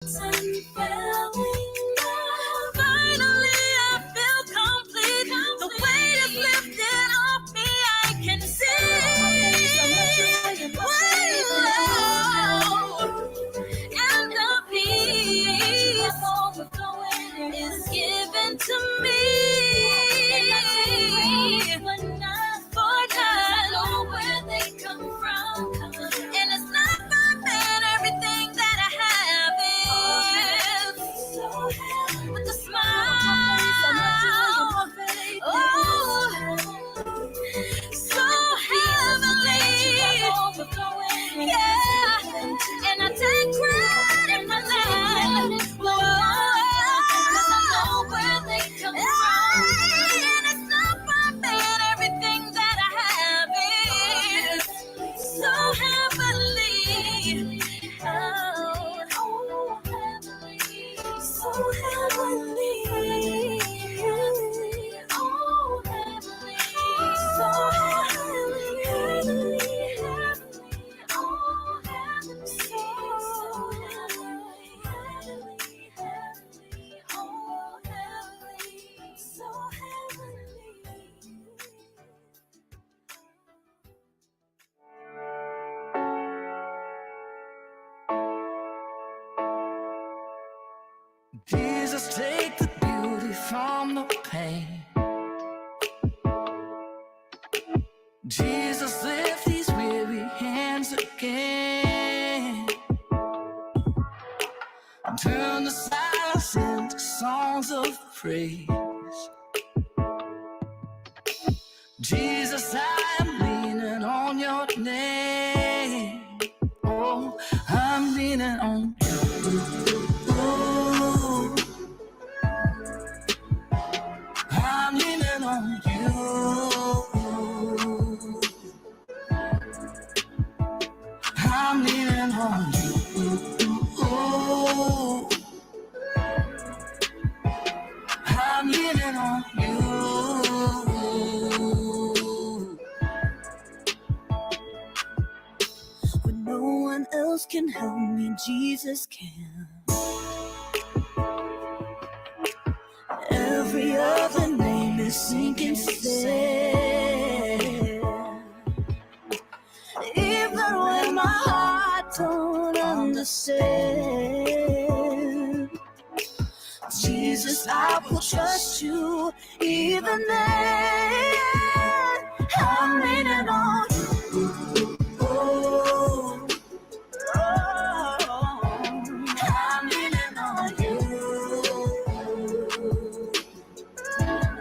Finally, I feel complete. The weight is lifted off me. I can see. And the peace is given to me. For God, know where they come from. And it's not my man, everything that I have is with a smile. Oh, so heavenly. Yeah, and I take pride in my life. Because I know where they come from. And it's not my man, everything that I have is so heavenly. Oh, heavenly. So heavenly. Oh, heavenly. So heavenly. Oh, heavenly. So heavenly. Oh, heavenly. So heavenly. Jesus, take the beauty from the pain. Jesus, lift these weary hands again. Turn the silence into songs of praise. Jesus, I am leaning on your name. Oh, I'm leaning on you. I'm leaning on you. I'm leaning on you. I'm leaning on you. When no one else can help me, Jesus can. Every other name is sinking sand. Even when my heart don't understand, Jesus, I will trust you. Even then, I'm leaning on you. Oh, I'm leaning on you.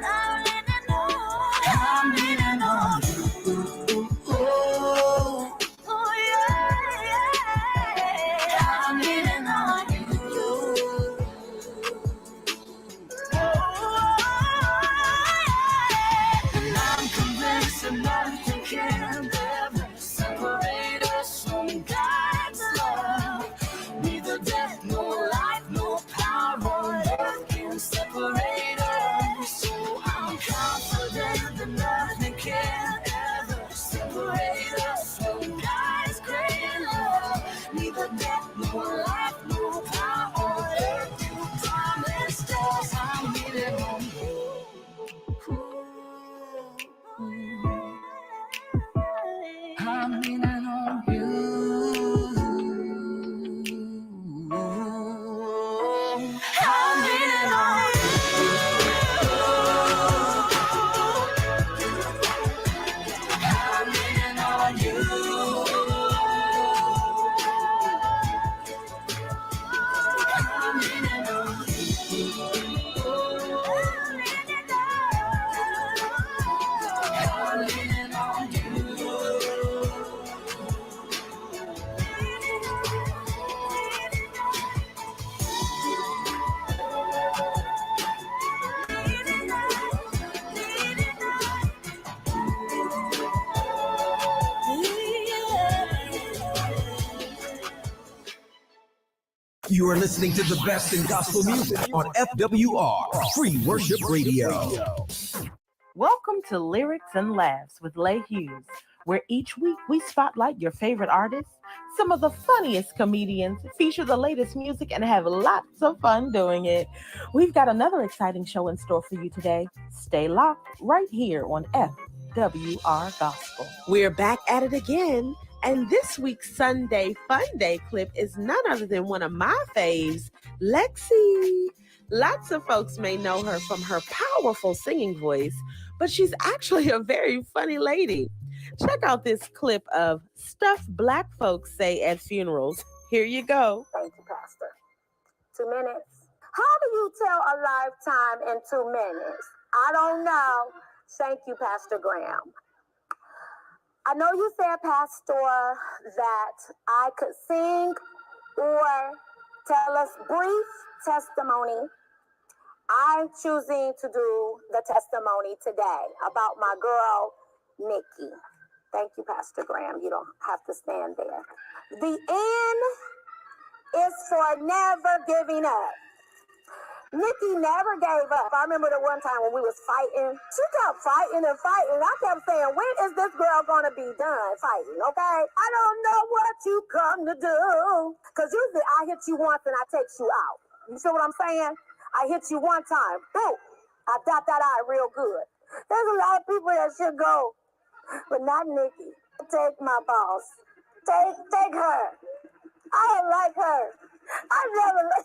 I'm leaning on you. Oh, yeah. I'm leaning on you. And I'm convinced that nothing can ever separate us from God's love. Neither death, nor life, nor power on earth can separate us. So I'm confident that nothing can ever separate us from God's great love. Neither death, nor life, nor power on earth. You promised us. I'm leaning on you. I'm leaning on you. I'm leaning on you. I'm leaning on you. I'm leaning on I'm leaning on you. You are listening to the best in gospel music on FWR, Free Worship Radio. Welcome to Lyrics and Laughs with Leigh Hughes, where each week we spotlight your favorite artists, some of the funniest comedians, feature the latest music, and have lots of fun doing it. We've got another exciting show in store for you today. Stay locked right here on FWR Gospel. We're back at it again. And this week's Sunday Fun Day clip is none other than one of my faves, Lexi. Lots of folks may know her from her powerful singing voice, but she's actually a very funny lady. Check out this clip of stuff Black folks say at funerals. Here you go. Thank you, Pastor. 2 minutes. How do you tell a lifetime in 2 minutes? I don't know. Thank you, Pastor Graham. I know you said, Pastor, that I could sing or tell us brief testimony. I'm choosing to do the testimony today about my girl, Nikki. Thank you, Pastor Graham. You don't have to stand there. The N is for never giving up. Nikki never gave up. I remember the one time when we was fighting. She kept fighting and fighting. I kept saying, when is this girl going to be done fighting, okay? I don't know what you come to do. Because usually I hit you once and I take you out. You see what I'm saying? I hit you one time. Boom. I dot that eye real good. There's a lot of people that should go, but not Nikki. Take my boss. Take her. I don't like her. I never let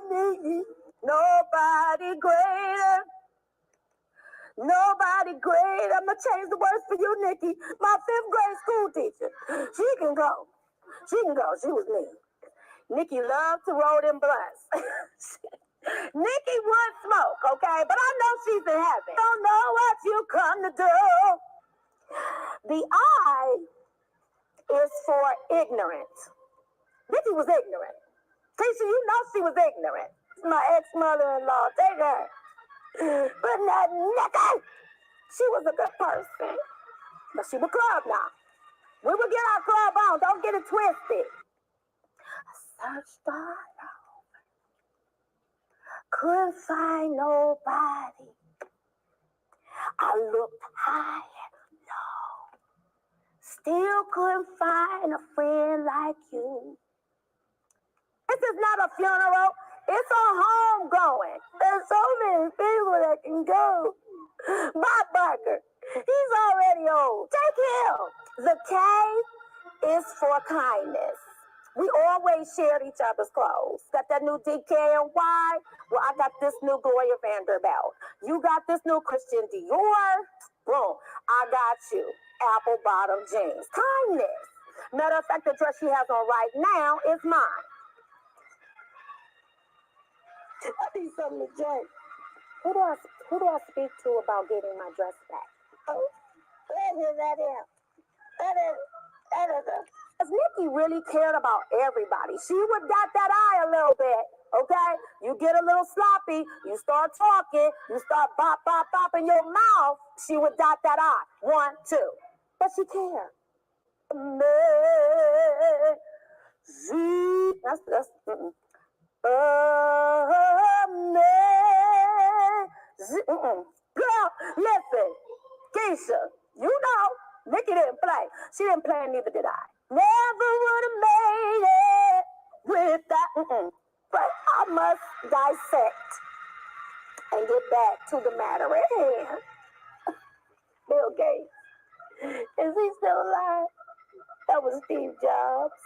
Nikki. Nobody greater. Nobody greater. I'm going to change the words for you, Nikki. My 5th grade school teacher. She can go. She can go. She was me. Nikki loved to roll them blunts. Nikki would smoke, okay? But I know she's in heaven. Don't know what you come to do. The I is for ignorant. Nikki was ignorant. Keisha, you know she was ignorant. My ex-mother-in-law, take her. But not Nikki. She was a good person. But she was club now. We will get our club on. Don't get it twisted. I searched all over. Couldn't find nobody. I looked high and low. Still couldn't find a friend like you. This is not a funeral. It's a homegoing. There's so many people that can go. Bob Barker, he's already old. Take him. The K is for kindness. We always shared each other's clothes. Got that new DKNY? Well, I got this new Gloria Vanderbilt. You got this new Christian Dior? Boom. I got you. Apple bottom jeans. Kindness. Matter of fact, the dress she has on right now is mine. I need something to drink. Who do I speak to about getting my dress back? Oh, let him. Because Nikki really cared about everybody. She would dot that eye a little bit, okay? You get a little sloppy, you start talking, you start bop in your mouth, she would dot that eye. 1, 2. But she cared. That's Girl, listen, Keisha, you know, Nikki didn't play. She didn't play, and neither did I. Never would have made it with that. But I must dissect and get back to the matter at hand. Bill Gates, is he still alive? That was Steve Jobs.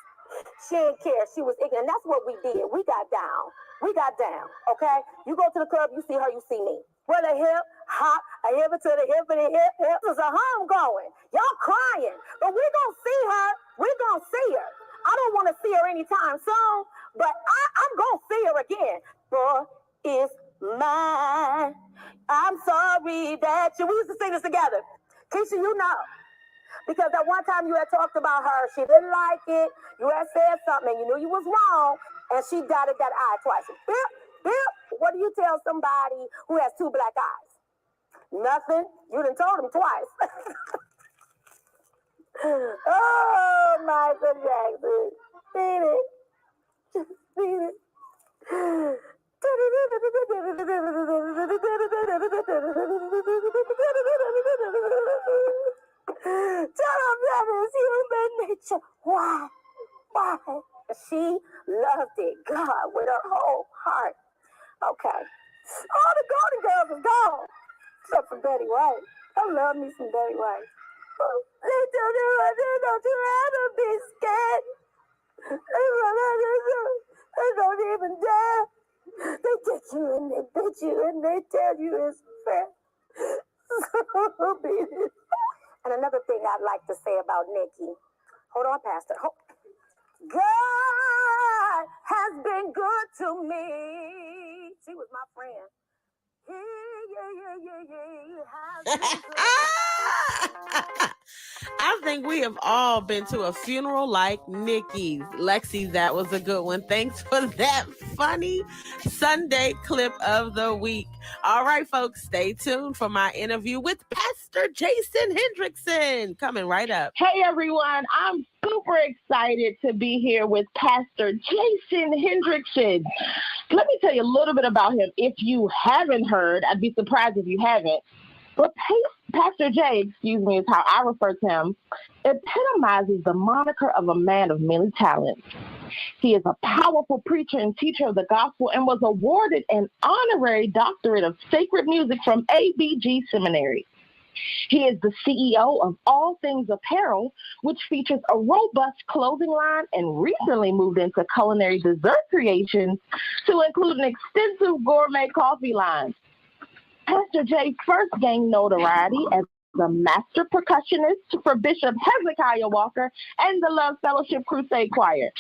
She didn't care. She was ignorant. That's what we did. We got down. Okay? You go to the club, you see her, you see me. With a hip, hop, a hip to the hip and a hip. This is a homegoing. Y'all crying. But we gonna see her. We gonna see her. I don't want to see her anytime soon, but I'm gonna see her again. Boy, is mine. I'm sorry that we used to sing this together. Keisha, you know. Because at one time you had talked about her, she didn't like it, you had said something, and you knew you was wrong, and she dotted that I twice. Bip, what do you tell somebody who has 2 black eyes? Nothing. You done told him twice. Oh, Michael Jackson. Beat it. Beat it. Tell them heart. Okay. All the Golden Girls are gone. Except for Betty White. I love me some Betty White. Don't you ever be scared. They don't even dare. They get you and they beat you and they tell you it's fair. So be it. And another thing I'd like to say about Nikki. Hold on, Pastor. God has been good to me. She was my friend. I think we have all been to a funeral like Nikki's. Lexi, that was a good one. Thanks for that funny Sunday clip of the week. All right, folks, stay tuned for my interview with Pastor Jason Hendrickson. Coming right up. Hey, everyone. I'm super excited to be here with Pastor Jason Hendrickson. Let me tell you a little bit about him. If you haven't heard, I'd be surprised if you haven't. But Pastor J, excuse me, is how I refer to him, epitomizes the moniker of a man of many talents. He is a powerful preacher and teacher of the gospel and was awarded an honorary doctorate of sacred music from ABG Seminary. He is the CEO of All Things Apparel, which features a robust clothing line and recently moved into culinary dessert creations to include an extensive gourmet coffee line. Pastor J first gained notoriety as the master percussionist for Bishop Hezekiah Walker and the Love Fellowship Crusade Choir.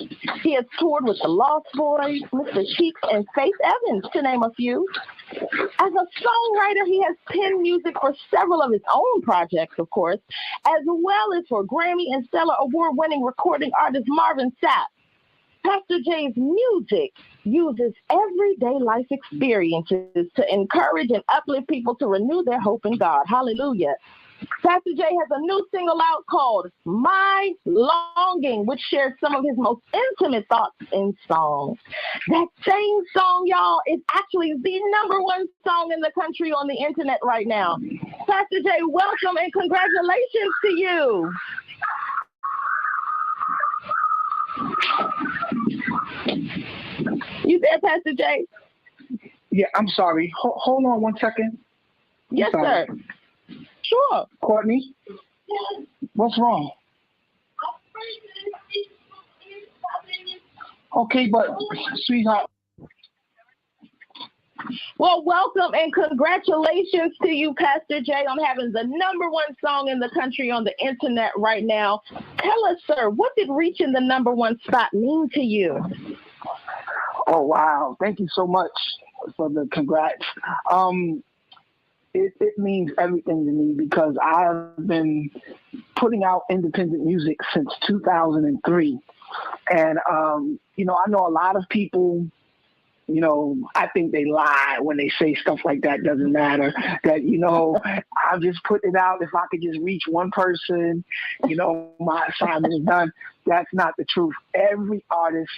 He has toured with the Lost Boys, Mr. Cheeks, and Faith Evans, to name a few. As a songwriter, he has penned music for several of his own projects, of course, as well as for Grammy and Stellar Award-winning recording artist Marvin Sapp. Pastor J's music uses everyday life experiences to encourage and uplift people to renew their hope in God. Hallelujah. Pastor J has a new single out called My Longing, which shares some of his most intimate thoughts in song. That same song, y'all, is actually the #1 song in the country on the internet right now. Pastor J, welcome and congratulations to you. You there, Pastor J? Yeah, I'm sorry. Hold on one second. Yes, sir. Sure. Courtney, what's wrong? Okay, but sweetheart. Well, welcome and congratulations to you, Pastor J, on having the #1 song in the country on the internet right now. Tell us, sir, what did reaching the #1 spot mean to you? Oh, wow. Thank you so much for the congrats. It means everything to me because I have been putting out independent music since 2003. And, I know a lot of people, I think they lie when they say stuff like that doesn't matter. That, I'm just putting it out. If I could just reach one person, my assignment is done. That's not the truth. Every artist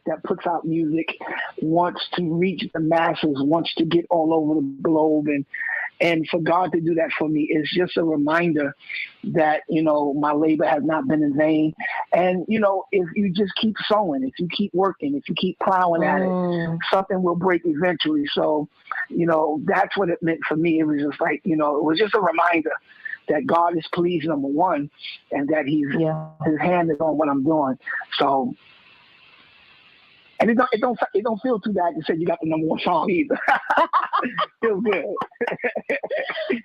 that puts out music wants to reach the masses, wants to get all over the globe. And for God to do that for me is just a reminder that, my labor has not been in vain. And, if you just keep sowing, if you keep working, if you keep plowing at it, something will break eventually. So, that's what it meant for me. It was just like, it was just a reminder that God is pleased, #1, and that his hand is on what I'm doing. So, and it don't feel too bad to say you got the #1 song either. Feels good.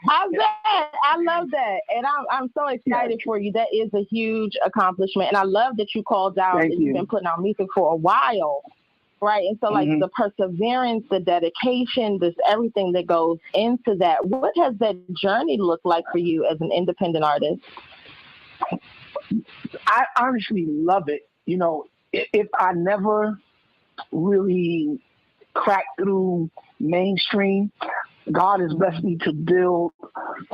I bet. I love that. And I'm so excited for you. That is a huge accomplishment. And I love that you called out that you've been putting out music for a while. Right. And so like the perseverance, the dedication, this everything that goes into that. What has that journey looked like for you as an independent artist? I honestly love it. If I never really cracked through mainstream, God has blessed me to build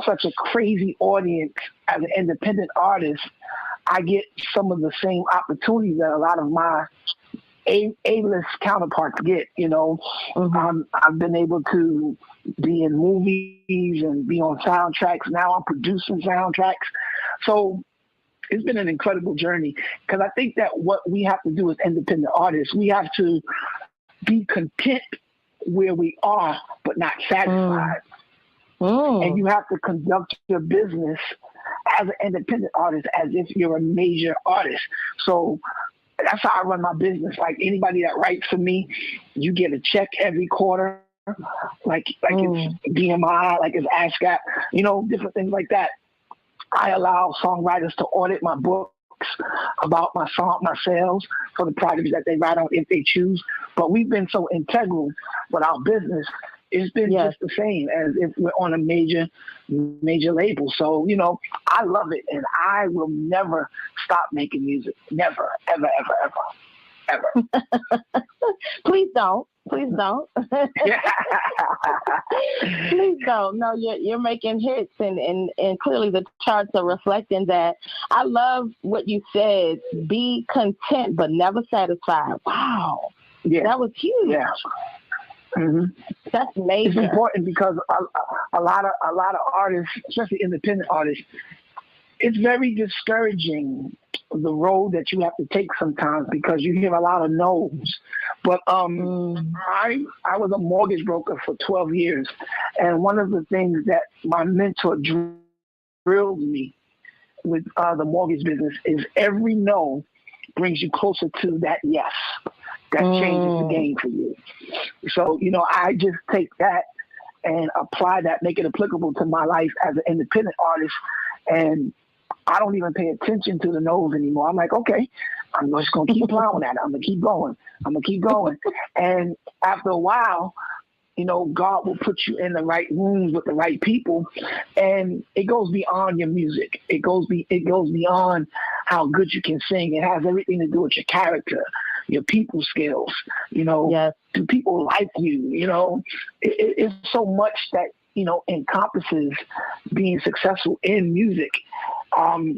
such a crazy audience as an independent artist. I get some of the same opportunities that a lot of my A-list counterparts get. I've been able to be in movies and be on soundtracks. Now I'm producing soundtracks. So it's been an incredible journey because I think that what we have to do as independent artists, we have to be content where we are, but not satisfied. And you have to conduct your business as an independent artist as if you're a major artist. So that's how I run my business. Like anybody that writes for me, you get a check every quarter, like it's BMI, like it's ASCAP, different things like that. I allow songwriters to audit my books about my sales for the projects that they write on if they choose. But we've been so integral with our business. It's been just the same as if we're on a major label. So, I love it, and I will never stop making music. Never, ever, ever, ever, ever. Please don't. Please don't. Please don't. No, you're making hits, and clearly the charts are reflecting that. I love what you said. Be content, but never satisfied. Wow. Yeah. That was huge. Yeah. Mm-hmm. That's major. It's important because a lot of artists, especially independent artists, it's very discouraging the road that you have to take sometimes because you hear a lot of no's. But I was a mortgage broker for 12 years, and one of the things that my mentor drilled me with the mortgage business is every no brings you closer to that yes. That changes the game for you. So, I just take that and apply that, make it applicable to my life as an independent artist. And I don't even pay attention to the no's anymore. I'm like, okay, I'm just going to keep plowing at it. I'm going to keep going. And after a while, God will put you in the right rooms with the right people, and it goes beyond your music. It goes beyond how good you can sing. It has everything to do with your character, your people skills. Do people like you? It's so much that encompasses being successful in music,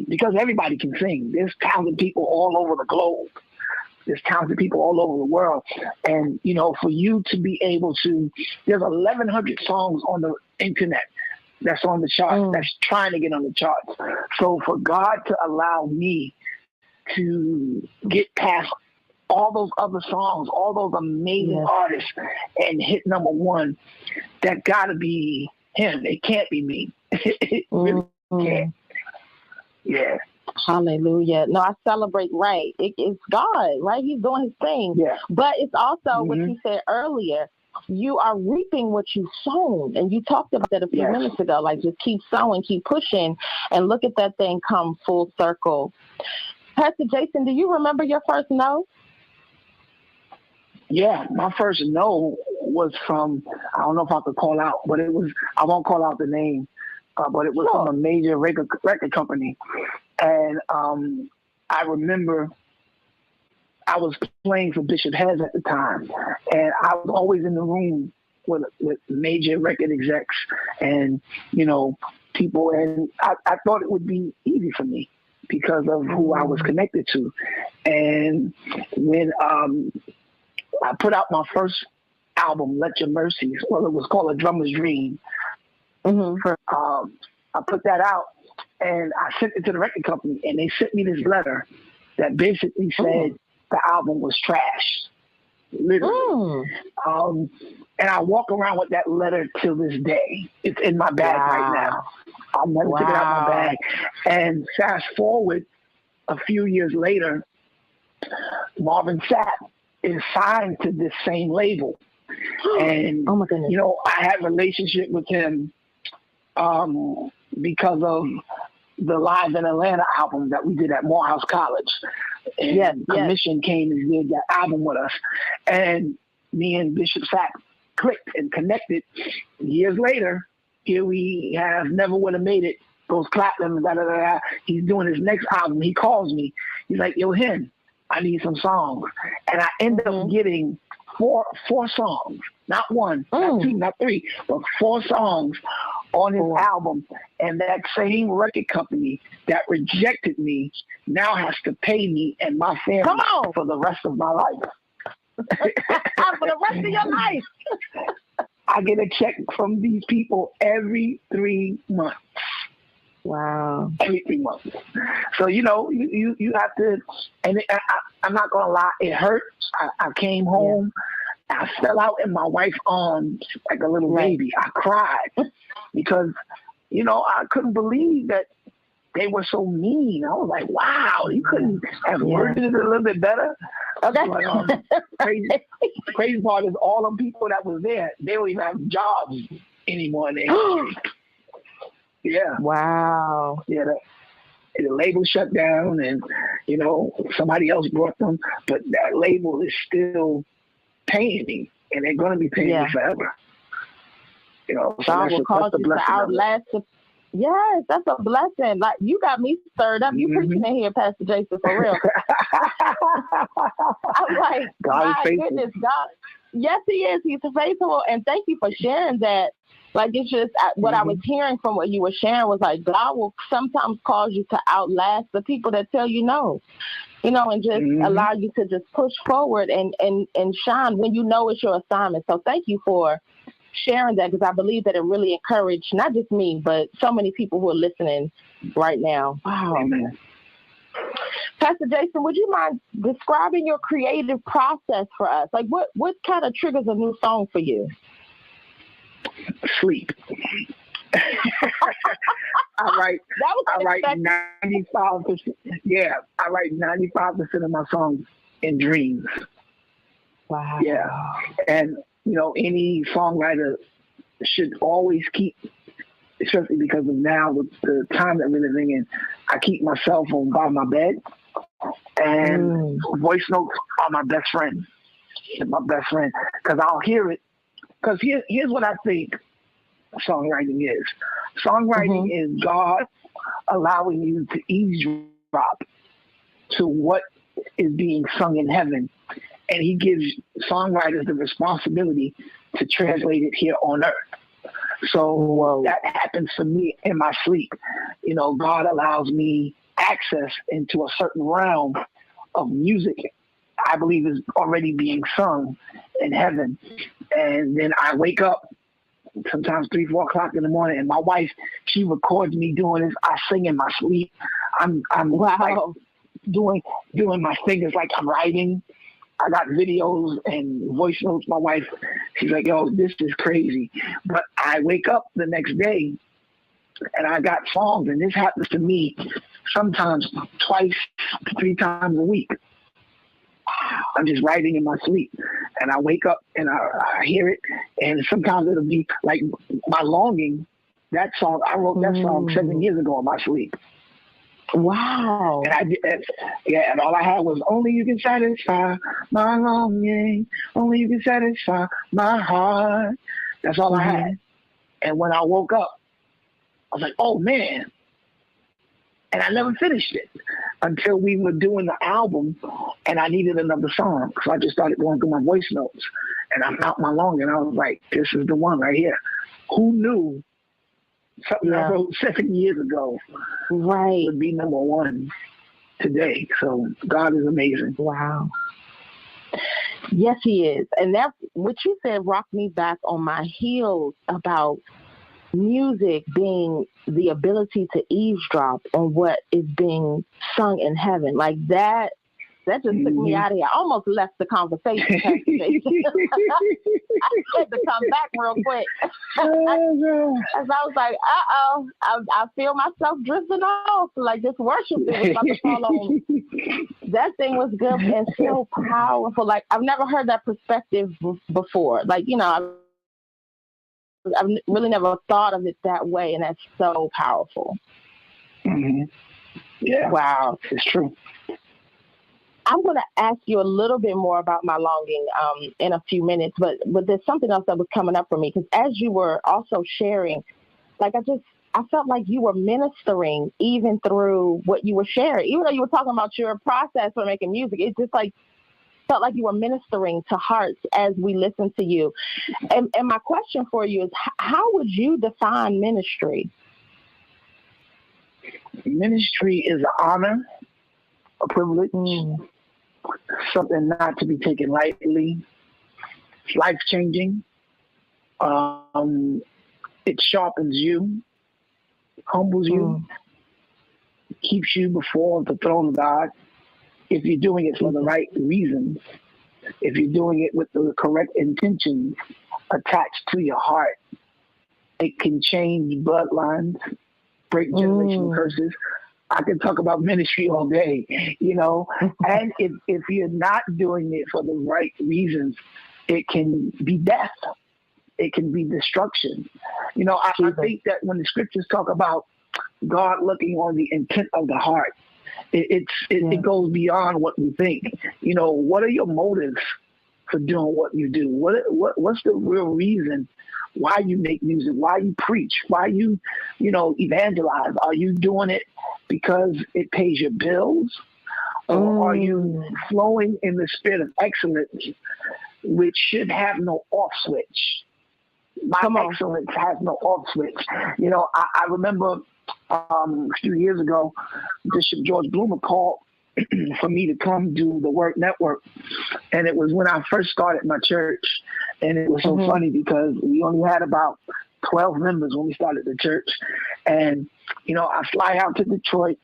because everybody can sing. There's talented people all over the globe. There's talented people all over the world. And, for you to be able to, there's 1,100 songs on the internet that's on the charts, that's trying to get on the charts. So for God to allow me to get past all those other songs, all those amazing artists, and hit number one, that gotta be him. It can't be me. It really can't. Yeah. Hallelujah. No, I celebrate, right. It's God, right? He's doing his thing. Yeah. But it's also what you said earlier. You are reaping what you've sown. And you talked about that a few minutes ago. Like, just keep sowing, keep pushing, and look at that thing come full circle. Pastor Jason, do you remember your first no? Yeah, my first no was from, I don't know if I could call out, but it was, I won't call out the name, but it was from a major record company. And I remember I was playing for Bishop Hez at the time, and I was always in the room with major record execs and, people. And I thought it would be easy for me because of who I was connected to. And when I put out my first album, Let Your Mercies, well, it was called A Drummer's Dream. I put that out, and I sent it to the record company, and they sent me this letter that basically said the album was trash, literally. And I walk around with that letter till this day. It's in my bag right now. I'll never take it out of my bag. And fast forward a few years later, Marvin Sapp is signed to this same label. And, oh my goodness. I had a relationship with him because of the Live in Atlanta album that we did at Morehouse College. And Commission came and did that album with us. And me and Bishop Sapp clicked and connected. Years later, here we have Never Would Have Made It, goes platinum, He's doing his next album. He calls me. He's like, yo, Hen, I need some songs. And I end up getting four songs, not one, not two, not three, but 4 songs on his album. And that same record company that rejected me now has to pay me and my family for the rest of my life. For the rest of your life. I get a check from these people every 3 months. Wow. Every 3 months. So, you have to, and I'm not going to lie, it hurts. I came home I fell out in my wife's arms like a little baby. I cried because, I couldn't believe that they were so mean. I was like, wow, you couldn't have worded it a little bit better. Okay. But, crazy part is all the people that was there, they don't even have jobs anymore in the industry. Yeah. Wow. Yeah. The label shut down and, somebody else brought them. But that label is still paying me, and they're going to be paying me forever. So God will cause you to outlast the... Yes, that's a blessing. Like, you got me stirred up. You preaching in here, Pastor Jason, for real. I'm like, my goodness, God. Yes, he is. He's faithful. And thank you for sharing that. Like, it's just what I was hearing from what you were sharing was like, God will sometimes cause you to outlast the people that tell you no, and just allow you to just push forward and shine when you know it's your assignment. So thank you for sharing that, because I believe that it really encouraged not just me, but so many people who are listening right now. Wow. Amen. Pastor Jason, would you mind describing your creative process for us? Like, what kind of triggers a new song for you? Sleep. I write 95%. Yeah, I write 95% of my songs in dreams. Wow. Yeah, and any songwriter should always keep, especially because of now with the time that we're living in, I keep my cell phone by my bed, and voice notes are my best friend. My best friend, because I'll hear it. Because here's what I think songwriting is. Songwriting is God allowing you to eavesdrop to what is being sung in heaven. And he gives songwriters the responsibility to translate it here on earth. So that happens for me in my sleep. God allows me access into a certain realm of music I believe is already being sung in heaven. And then I wake up sometimes 3-4 o'clock in the morning, and my wife, she records me doing this. I sing in my sleep. I'm like doing my fingers like I'm writing. I got videos and voice notes. My wife, she's like, yo, this is crazy. But I wake up the next day and I got songs, and this happens to me sometimes 2-3 times a week. I'm just writing in my sleep, and I wake up and I hear it, and sometimes it'll be like My Longing. That song, I wrote that song 7 years ago in my sleep. Wow. And I did, and all I had was only you can satisfy my longing, only you can satisfy my heart. That's all I had. And when I woke up, I was like, oh man. And I never finished it until we were doing the album, and I needed another song. So I just started going through my voice notes, and I found My Longing, and I was like, this is the one right here. Who knew something I wrote 7 years ago would be number one today? So God is amazing. Wow. Yes, he is. And that's what you said rocked me back on my heels about music being the ability to eavesdrop on what is being sung in heaven. Like that just took me out of here. I almost left the conversation. I had to come back real quick. As I was like, I feel myself drifting off. Like this worship was about to fall on. That thing was good and so powerful. Like I've never heard that perspective before. Like, I've really never thought of it that way, and that's so powerful. Yeah. Wow. It's true. I'm going to ask you a little bit more about My Longing in a few minutes, but there's something else that was coming up for me, because as you were also sharing, like I felt like you were ministering even through what you were sharing. Even though you were talking about your process for making music, it just like felt like you were ministering to hearts as we listened to you. And my question for you is, how would you define ministry? Ministry is an honor, a privilege, something not to be taken lightly. It's life-changing. It sharpens you, humbles you, keeps you before the throne of God. If you're doing it for the right reasons, if you're doing it with the correct intentions attached to your heart, it can change bloodlines, break generational curses. I can talk about ministry all day, and if you're not doing it for the right reasons, it can be death. It can be destruction. I think that when the scriptures talk about God looking on the intent of the heart, it goes beyond what we think. What are your motives for doing what you do? What's the real reason why you make music, why you preach, why you evangelize? Are you doing it because it pays your bills, or are you flowing in the spirit of excellence, which should have no off switch? My excellence has no off switch. I remember a few years ago, Bishop George Bloomer called for me to come do the Work Network. And it was when I first started my church. And it was so funny because we only had about 12 members when we started the church. And, I fly out to Detroit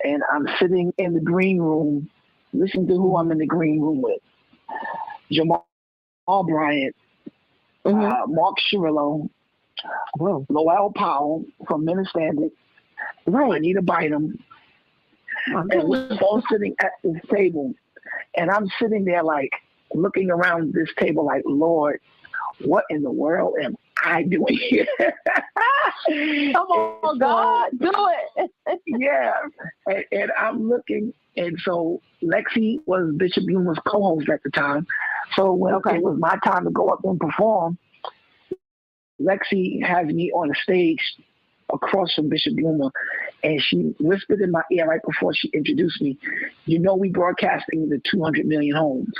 and I'm sitting in the green room, listening to who I'm in the green room with. Jamal Bryant, Mark Shirillo, Lowell Powell from Ministandard, Anita Bynum, and we're all sitting at this table, and I'm sitting there like looking around this table like, Lord, what in the world am I doing here? Come on, God, do it. Yeah, and I'm looking, and so Lexi was Bishop Bloomer's co-host at the time. So when it was my time to go up and perform, Lexi has me on the stage across from Bishop Bloomer, and she whispered in my ear right before she introduced me, we broadcasting to 200 million homes.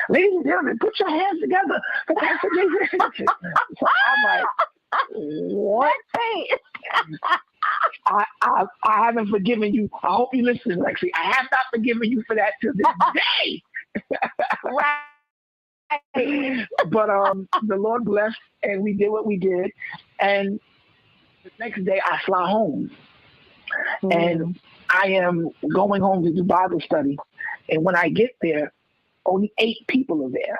Ladies and gentlemen, put your hands together for Pastor Jason. So I'm like, what? I haven't forgiven you. I hope you listen, Lexi. I have not forgiven you for that to this day. But the Lord blessed, and we did what we did. And the next day I fly home. And I am going home to do Bible study. And when I get there, only 8 people are there.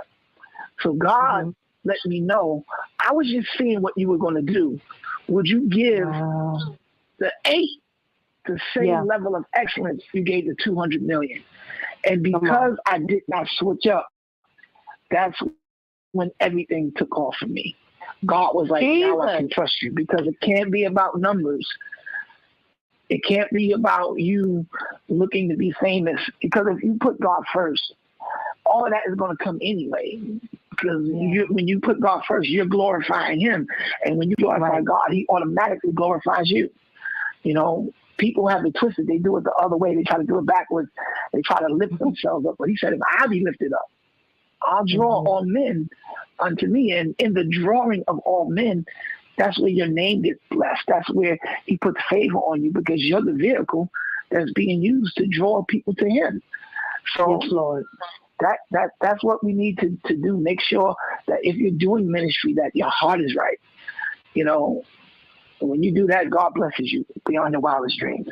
So God let me know, I was just seeing what you were going to do. Would you give the 8 the same level of excellence you gave the 200 million? And because I did not switch up, that's when everything took off for me. God was like, now I can trust you, because it can't be about numbers. It can't be about you looking to be famous, because if you put God first, all of that is going to come anyway. Because when you put God first, you're glorifying him. And when you glorify God, he automatically glorifies you. People have it twisted. They do it the other way. They try to do it backwards. They try to lift themselves up. But he said, if I be lifted up, I'll draw all men unto me. And in the drawing of all men, that's where your name gets blessed. That's where he puts favor on you, because you're the vehicle that's being used to draw people to him. So, yes, Lord, that's what we need to do. Make sure that if you're doing ministry, that your heart is right. When you do that, God blesses you beyond your wildest dreams.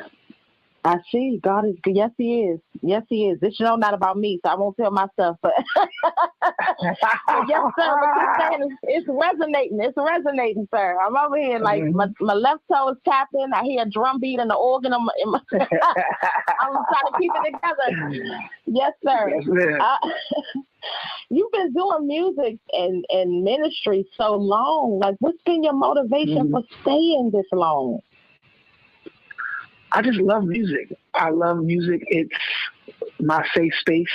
I see. God is good. Yes, he is. Yes, he is. This not about me, so I won't tell my stuff. But yes, sir. What you're saying is, it's resonating. It's resonating, sir. I'm over here like my left toe is tapping. I hear a drum beat and the organ. I'm trying to keep it together. Yes, sir. Yes, you've been doing music and ministry so long. Like, what's been your motivation for staying this long? I just love music. I love music. It's my safe space.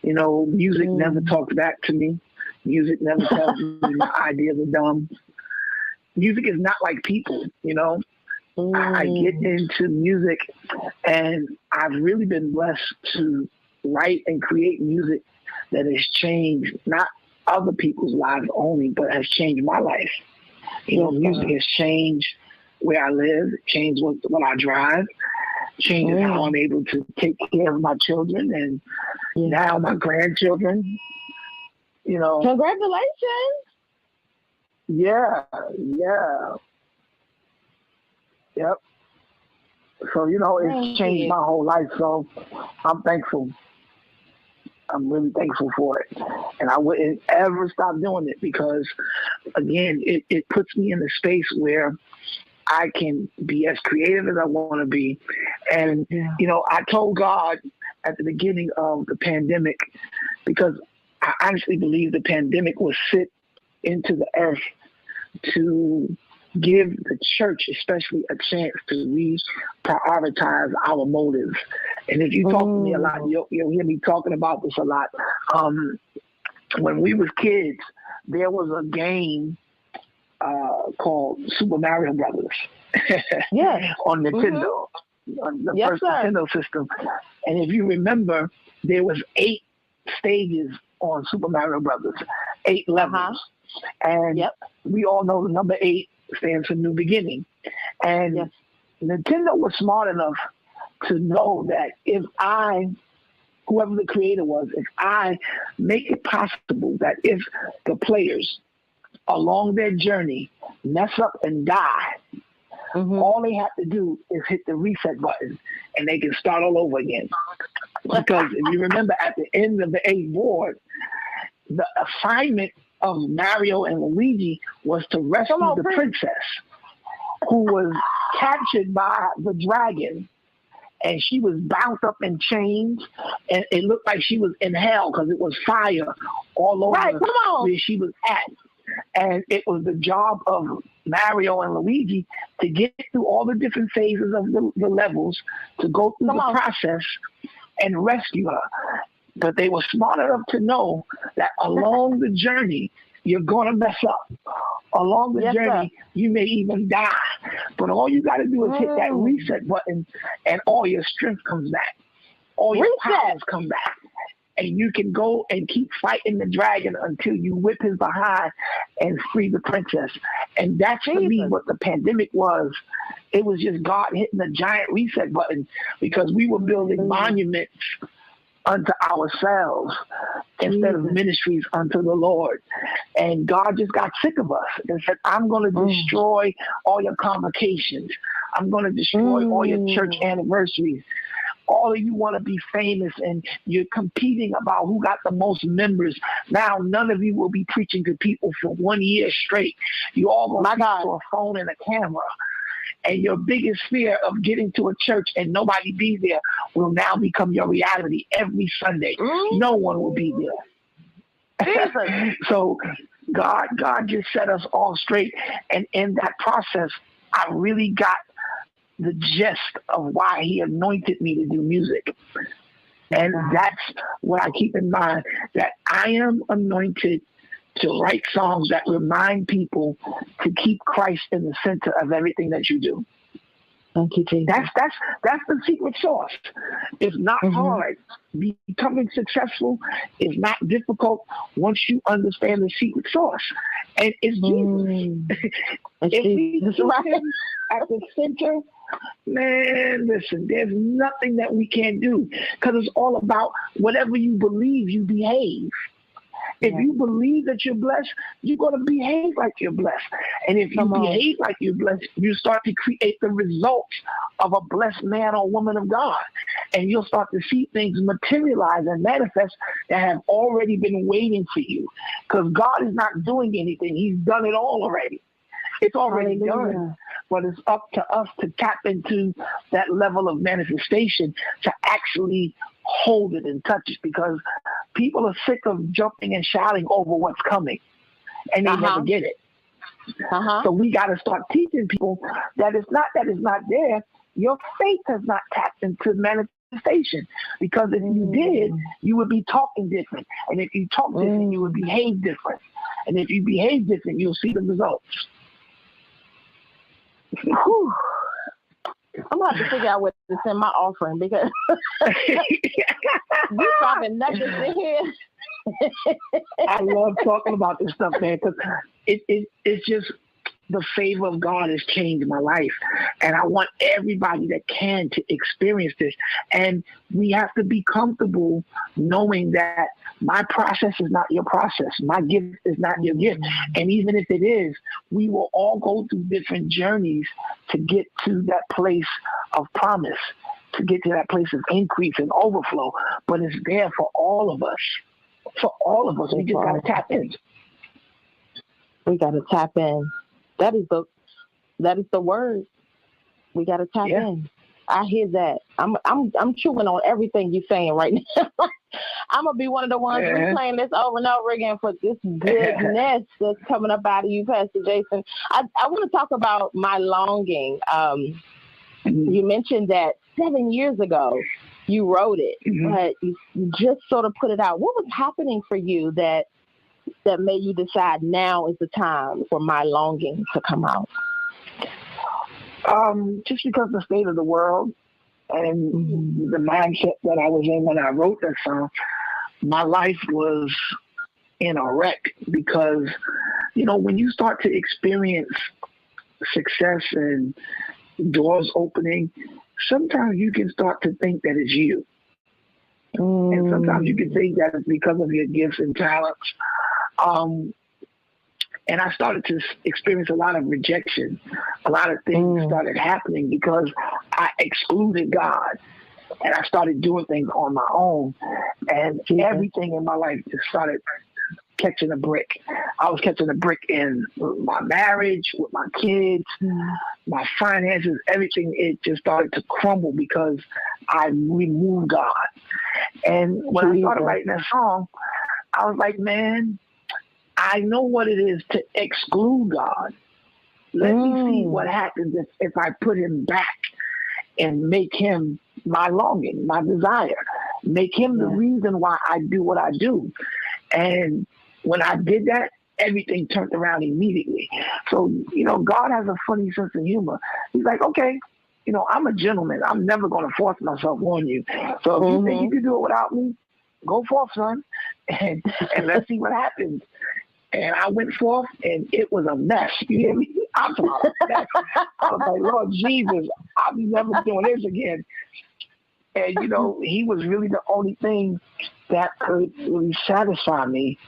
Music never talks back to me. Music never tells me my ideas are dumb. Music is not like people, I get into music, and I've really been blessed to write and create music that has changed not other people's lives only, but has changed my life. Music has changed where I live, changed what I drive, changes how I'm able to take care of my children and now my grandchildren. Congratulations. Yeah. Yep. So, it's changed my whole life, so I'm thankful. I'm really thankful for it. And I wouldn't ever stop doing it because, again, it puts me in a space where I can be as creative as I want to be. And, I told God at the beginning of the pandemic, because I honestly believe the pandemic was sent into the earth to give the church especially a chance to re-prioritize our motives. And if you talk to me a lot, you'll hear me talking about this a lot. When we was kids, there was a game called Super Mario Brothers on Nintendo, on the first Nintendo system. And if you remember, there was 8 stages on Super Mario Brothers, 8 levels. And we all know the number 8 stands for new beginning. And Nintendo was smart enough to know that if whoever the creator was, if I make it possible that if the players along their journey mess up and die, all they have to do is hit the reset button and they can start all over again. Because if you remember, at the end of the 8th board, the assignment of Mario and Luigi was to rescue the princess who was captured by the dragon, and she was bound up in chains, and it looked like she was in hell because it was fire all over where she was at. And it was the job of Mario and Luigi to get through all the different phases of the levels, to go through the process and rescue her. But they were smart enough to know that along the journey, you're going to mess up. Along the journey, you may even die. But all you got to do is hit that reset button, and all your strength comes back. All your powers come back. And you can go and keep fighting the dragon until you whip his behind and free the princess. And that's for me what the pandemic was. It was just God hitting the giant reset button, because we were building monuments unto ourselves instead of ministries unto the Lord. And God just got sick of us and said, I'm going to destroy all your convocations. I'm going to destroy all your church anniversaries. All of you want to be famous and you're competing about who got the most members. Now, none of you will be preaching to people for 1 year straight. You all going to preach to a phone and a camera. And your biggest fear of getting to a church and nobody be there will now become your reality every Sunday. No one will be there. So God just set us all straight. And in that process, I really got the gist of why he anointed me to do music. And that's what I keep in mind, that I am anointed to write songs that remind people to keep Christ in the center of everything that you do. Thank you, Jesus. That's the secret sauce. It's not hard. Becoming successful is not difficult once you understand the secret sauce. And it's Jesus. If we keep him at the center, man, listen, there's nothing that we can't do, because it's all about whatever you believe, you behave. If you believe that you're blessed, you're going to behave like you're blessed. And if you behave like you're blessed, you start to create the results of a blessed man or woman of God. And you'll start to see things materialize and manifest that have already been waiting for you. Because God is not doing anything. He's done it all already. It's already done. But it's up to us to tap into that level of manifestation, to actually hold it and touch it, because people are sick of jumping and shouting over what's coming, and they never get it. So we got to start teaching people that it's not there. Your faith has not tapped into manifestation, because if you did, you would be talking different. And if you talk different, you would behave different. And if you behave different, you'll see the results. Whew. I'm going to have to figure out what to send my offering, because you dropping nuggets in here. I love talking about this stuff, man, because it's just the favor of God has changed my life. And I want everybody that can to experience this. And we have to be comfortable knowing that my process is not your process. My gift is not your gift. And even if it is, we will all go through different journeys to get to that place of promise, to get to that place of increase and overflow, but it's there for all of us. For all of us, we just got to tap in. We got to tap in. That is the word. We got to tap in. I hear that. I'm chewing on everything you're saying right now. I'm gonna be one of the ones replaying this over and over again for this goodness that's coming up out of you, Pastor Jason. I want to talk about my longing. You mentioned that 7 years ago you wrote it, but you just sort of put it out. What was happening for you that made you decide now is the time for my longing to come out? Just because the state of the world and the mindset that I was in when I wrote that song, my life was in a wreck because, when you start to experience success and doors opening, sometimes you can start to think that it's you. And sometimes you can think that it's because of your gifts and talents. And I started to experience a lot of rejection. A lot of things started happening because I excluded God. And I started doing things on my own. And everything in my life just started catching a brick. I was catching a brick in my marriage, with my kids, my finances, everything. It just started to crumble because I removed God. And when I started writing that song, I was like, man, I know what it is to exclude God. Let me see what happens if I put him back and make him my longing, my desire, make him the reason why I do what I do. And when I did that, everything turned around immediately. So, God has a funny sense of humor. He's like, okay, I'm a gentleman. I'm never going to force myself on you. So if you think you can do it without me, go forth, son, and let's see what happens. And I went forth, and it was a mess. You hear me? I'm talking about a mess. I was like, Lord Jesus, I'm never doing this again. And, he was really the only thing that could really satisfy me.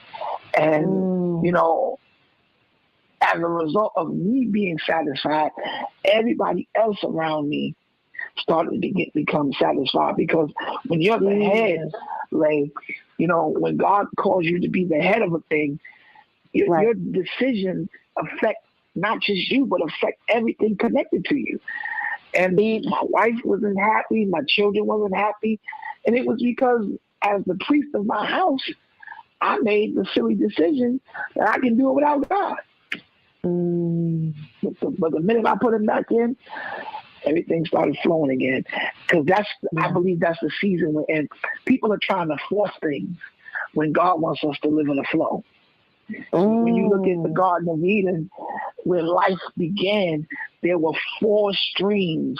And, as a result of me being satisfied, everybody else around me started to become satisfied. Because when you're the head, when God calls you to be the head of a thing, your decisions affect not just you, but affect everything connected to you. And my wife wasn't happy, my children wasn't happy, and it was because as the priest of my house, I made the silly decision that I can do it without God. But the minute I put him back in, everything started flowing again. Because I believe that's the season we're in. People are trying to force things when God wants us to live in a flow. When you look at the Garden of Eden, where life began, there were 4 streams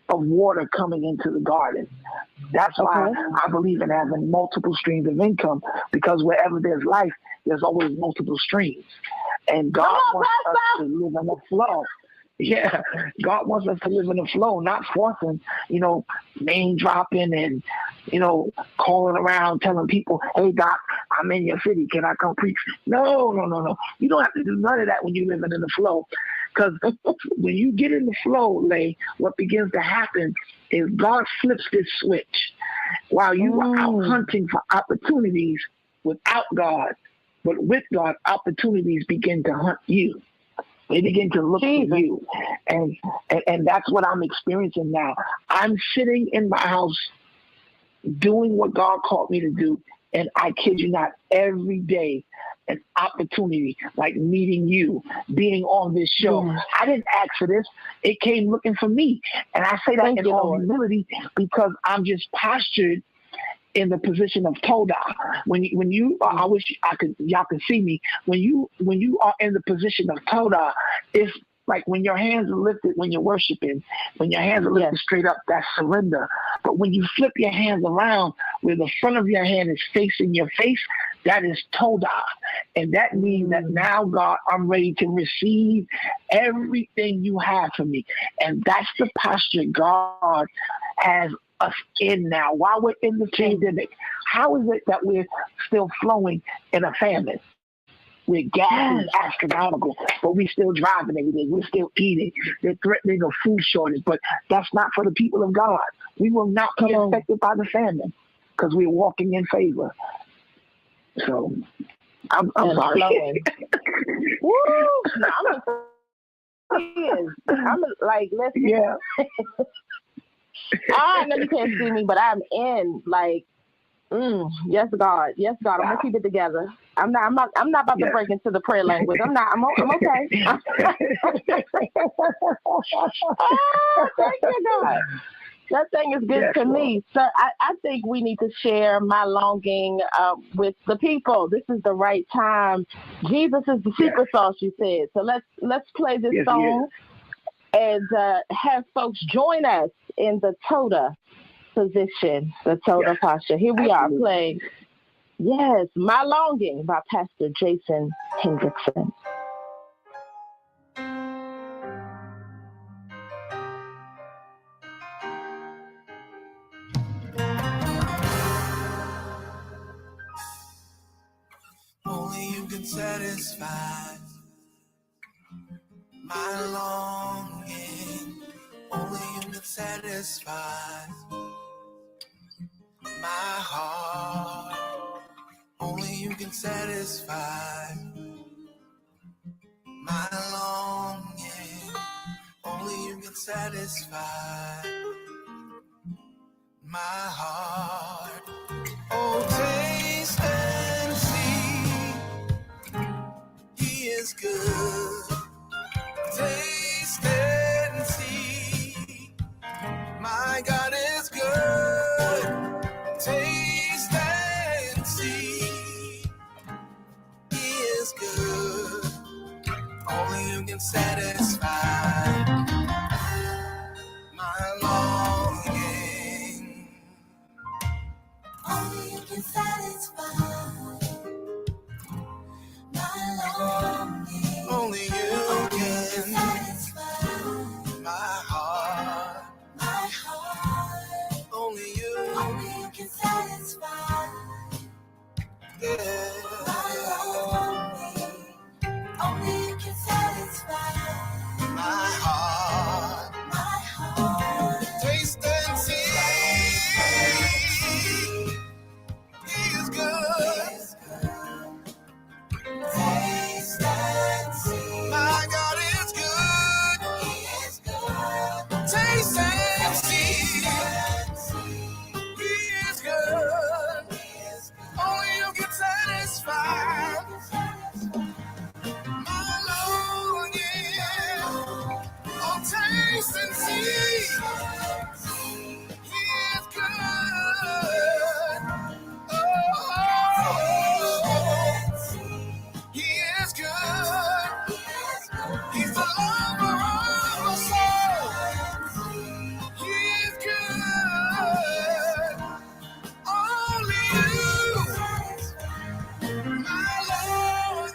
of water coming into the garden. That's why I believe in having multiple streams of income, because wherever there's life, there's always multiple streams. And God wants us to live in a flow. Yeah, God wants us to live in the flow, not forcing, name dropping and, calling around telling people, hey, Doc, I'm in your city. Can I come preach? No. You don't have to do none of that when you're living in the flow. Because when you get in the flow, what begins to happen is God flips this switch. While you are out hunting for opportunities without God, but with God, opportunities begin to hunt you. They begin to look for you. And that's what I'm experiencing now. I'm sitting in my house doing what God called me to do. And I kid you not, every day, an opportunity like meeting you, being on this show. I didn't ask for this. It came looking for me. And I say that in all humility because I'm just postured in the position of Toda. When you are, I wish y'all could see me. When you are in the position of Toda, it's like when your hands are lifted when you're worshiping, when your hands are lifted straight up, that's surrender. But when you flip your hands around where the front of your hand is facing your face, that is Toda. And that means that now, God, I'm ready to receive everything you have for me. And that's the posture God has us in now. While we're in the pandemic, how is it that we're still flowing in a famine? Where gas is astronomical, but we still driving every day. We're still eating. They're threatening a food shortage, but that's not for the people of God. we will not be affected by the famine because we're walking in favor. So I'm sorry. Woo! No, I'm like, listen. Yeah. I know you can't see me, but I'm in. Like, yes, God, yes, God. I'm gonna keep it together. I'm not about to break into the prayer language. I'm okay. Oh, thank you, God. That thing is good to me. So I think we need to share my longing with the people. This is the right time. Jesus is the secret sauce, you said. So let's play this song and have folks join us in the Toda position, the Toda posture. Here we are playing, My Longing by Pastor Jason Hendrickson. Only you can satisfy my longing. Only you can satisfy my heart. Only you can satisfy my longing. Only you can satisfy my heart. Oh, taste and see, He is good. Taste and see, my God is good. Taste and see, He is good. Only you can satisfy my longing. Only you can satisfy my longing. Only you can satisfy my heart. My heart. Only you can satisfy. My longing. Only you can satisfy my heart. My heart. Taste and see, He is good. Taste and see, my God is good. He is good. Taste and see, He is good. Only you can satisfy my longing. Oh, taste and see, He is good. Oh, He is good. He's the lover of my soul. He is good. Only you, my longing.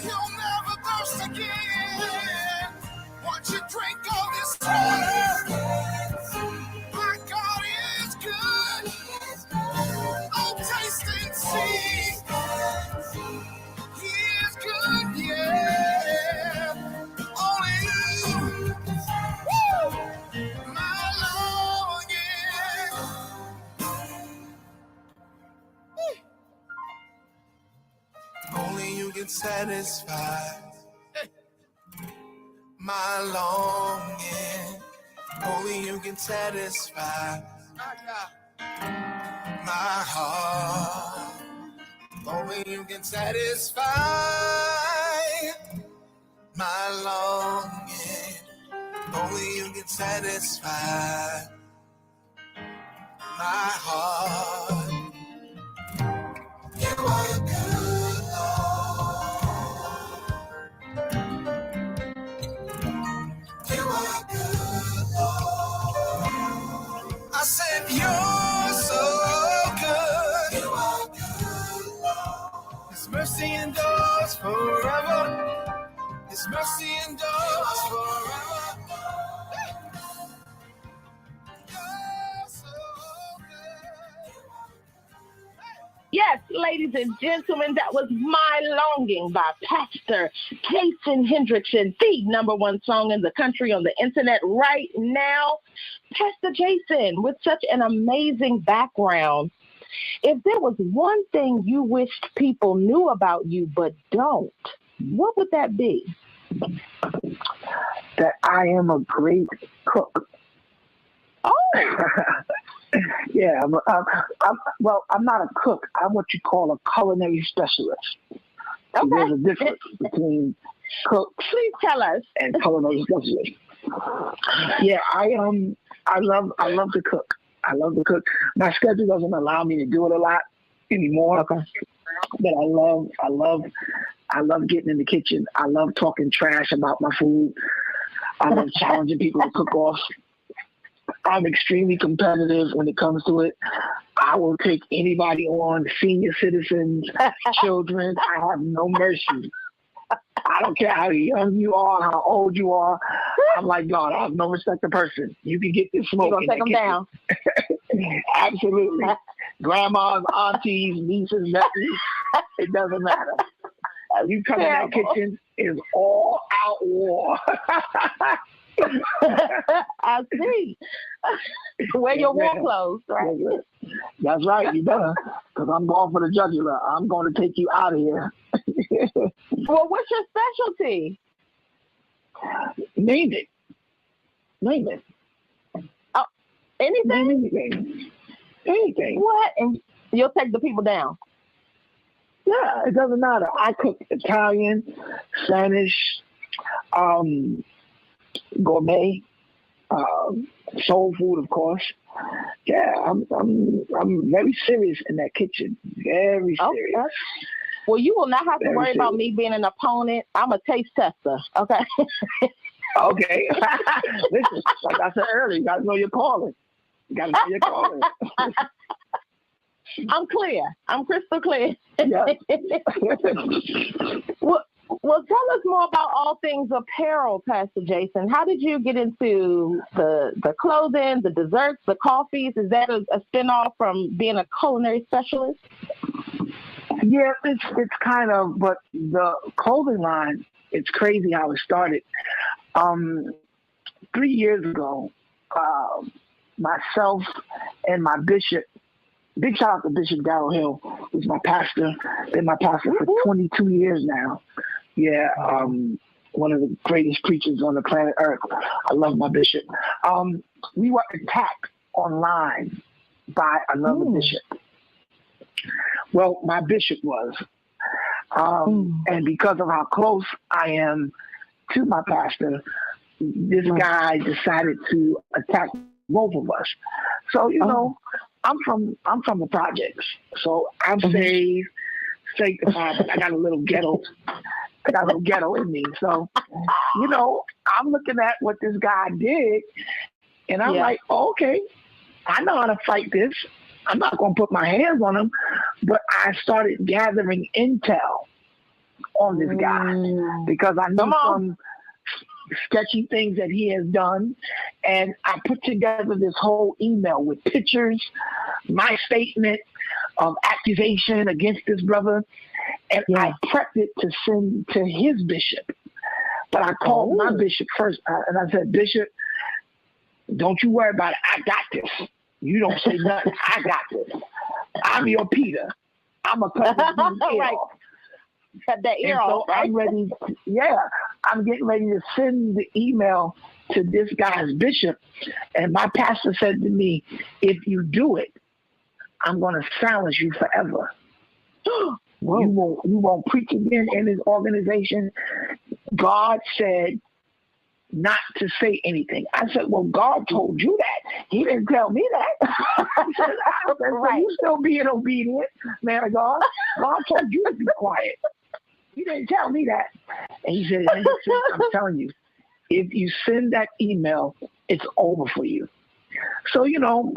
You'll never thirst again. Once you drink all this water, my God is good. Oh, taste and see, He is good, yeah. Only you, woo, my longing. Only you can satisfy my longing. Only you can satisfy my heart. Only you can satisfy my longing. Only you can satisfy my heart. You are good, Lord. You are good, Lord. I said you're so good. You are good, Lord. His mercy endures forever. His mercy endures forever. You're so good. Yes, ladies and gentlemen, that was My Longing by Pastor Jason Hendrickson, the #1 song in the country on the internet right now. Pastor Jason, with such an amazing background, if there was one thing you wished people knew about you but don't, what would that be? That I am a great cook. Oh. Yeah, I'm not a cook. I'm what you call a culinary specialist. Okay. There's a difference between cooks. Please tell us. And culinary specialist. Yeah, I love to cook. I love to cook. My schedule doesn't allow me to do it a lot anymore. Okay. But I love getting in the kitchen. I love talking trash about my food. I love challenging people to cook off. I'm extremely competitive when it comes to it. I will take anybody on, senior citizens, children. I have no mercy. I don't care how young you are, how old you are. I'm like, God, I have no respect to person. You can get this smoke. You're going to take them down. Absolutely. Grandmas, aunties, nieces, nephews. It doesn't matter. You come in that kitchen, it's all out war. I see. Wear your war clothes, right? That's right. You better, because I'm going for the jugular. I'm going to take you out of here. Well, what's your specialty? Name it. Oh, anything? Anything. What? And you'll take the people down? Yeah, it doesn't matter. I cook Italian, Spanish, gourmet, soul food, of course. Yeah, I'm very serious in that kitchen. Very serious. Okay. Well, you will not have to worry about me being an opponent. I'm a taste tester. Okay. Okay. Listen, like I said earlier, you got to know your calling. I'm clear. I'm crystal clear. Yeah. Well, tell us more about all things apparel, Pastor Jason. How did you get into the clothing, the desserts, the coffees? Is that a spinoff from being a culinary specialist? Yeah, it's kind of, but the clothing line, it's crazy how it started. 3 years ago, myself and my bishop, big shout out to Bishop Darrell Hill, who's my pastor, been my pastor for 22 years now. Yeah, one of the greatest preachers on the planet Earth. I love my bishop. We were attacked online by another bishop. Well, my bishop was. And because of how close I am to my pastor, this guy decided to attack both of us. So, you know, I'm from the projects. So I'm saved, sanctified, but I got a little ghetto. In me. So, you know, I'm looking at what this guy did, and I'm like, okay, I know how to fight this. I'm not going to put my hands on him, but I started gathering intel on this guy because I knew some sketchy things that he has done, and I put together this whole email with pictures, my statement of accusation against this brother, and I prepped it to send to his bishop. But I called my bishop first, and I said, Bishop, don't you worry about it. I got this. You don't say nothing. I got this. I'm your Peter. I'm a cut this ear off. Cut that ear off. I'm ready. I'm getting ready to send the email to this guy's bishop, and my pastor said to me, if you do it, I'm going to silence you forever. You won't preach again in his organization. God said not to say anything. I said, well, God told you that. He didn't tell me that. I said, well, you still being obedient, man of God. God told you to be quiet. He didn't tell me that. And he said, I'm telling you, if you send that email, it's over for you. So, you know,